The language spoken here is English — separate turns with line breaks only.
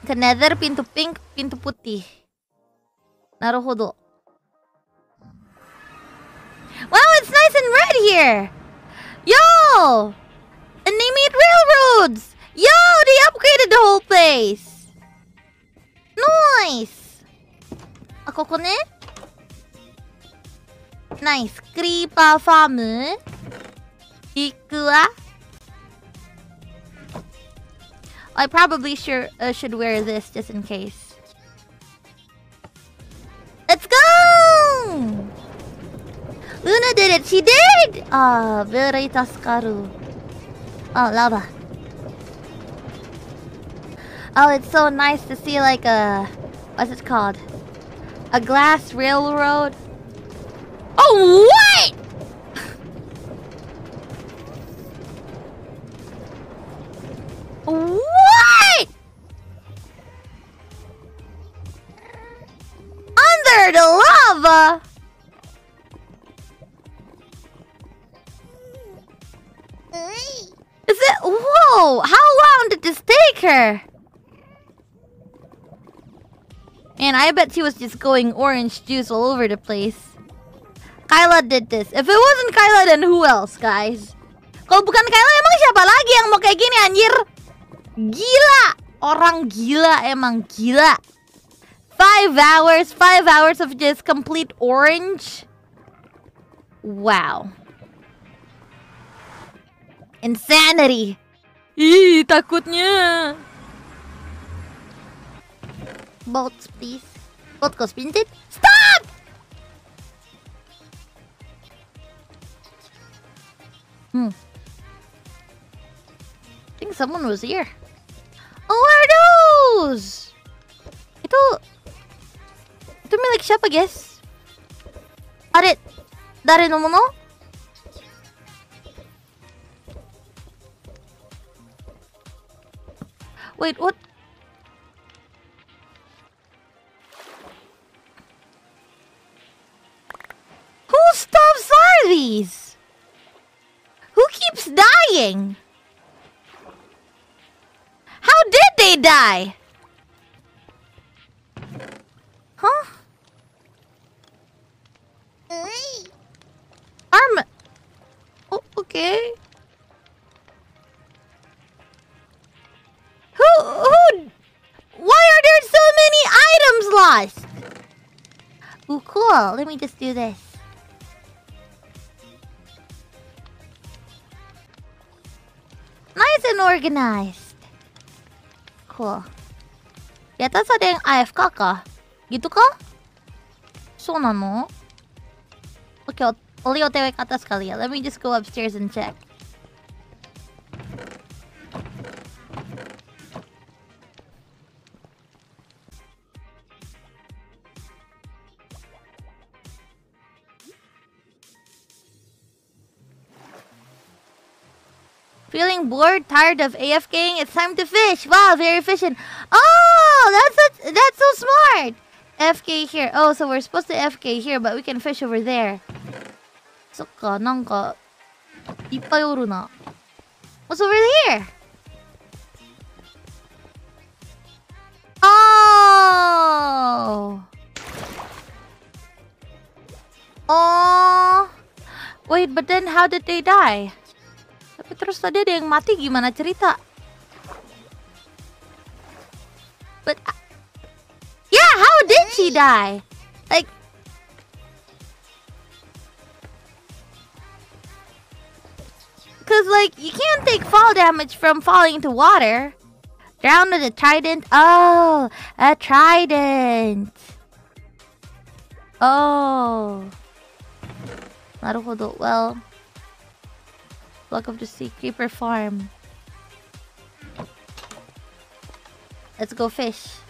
Ke nether, pintu pink, pintu putih. Naruhodo. Wow, it's nice and red here! Yo! And they made railroads! Yo, they upgraded the whole place! Nice! Ako ko ne? Nice. Creeper farm. Iku wa? I probably should wear this just in case. Let's go! Luna did it! She did! Ah, very tasukaru. Oh, lava. Oh, it's so nice to see like a... What's it called? A glass railroad. Oh, what?! What?! Under the lava?! Is it? Whoa! How long did this take her? Man, I bet she was just going orange juice all over the place. Kaela did this. If it wasn't Kaela, then who else, guys? Kalau bukan Kaela, emang siapa lagi yang mau kayak gini, anjir? Gila! Orang gila, emang gila. 5 hours of just complete orange? Wow. Insanity. Ih, takutnya. Boats, please. Boat goes painted. Stop! I think someone was here. Oh, what are those? Itu milik siapa, guys? Dari no mono? Wait, what? Whose stuffs are these? Who keeps dying? How did they die? Huh? Oh, okay. Why are there so many items lost? Ooh, cool. Let me just do this. Nice and organized. Cool. Di atas ada yang AFK kah? Gitu kah? So nano? Oke, Ollie OTW ke atas kali ya. Let me just go upstairs and check. Feeling bored, tired of AFKing? It's time to fish. Wow, very efficient. Oh, that's so smart. FK here. Oh, so we're supposed to FK here, but we can fish over there. Sokka, nanka ippai oru na. What's over here? Oh. Oh. Wait, but then how did they die? Tapi terus tadi ada yang mati, gimana cerita? But yeah, how did she die? Like, cause like you can't take fall damage from falling into water. Drown with a trident. Oh, a trident. Oh. Naruhodo. Well, luck of the sea creeper farm. Let's go fish.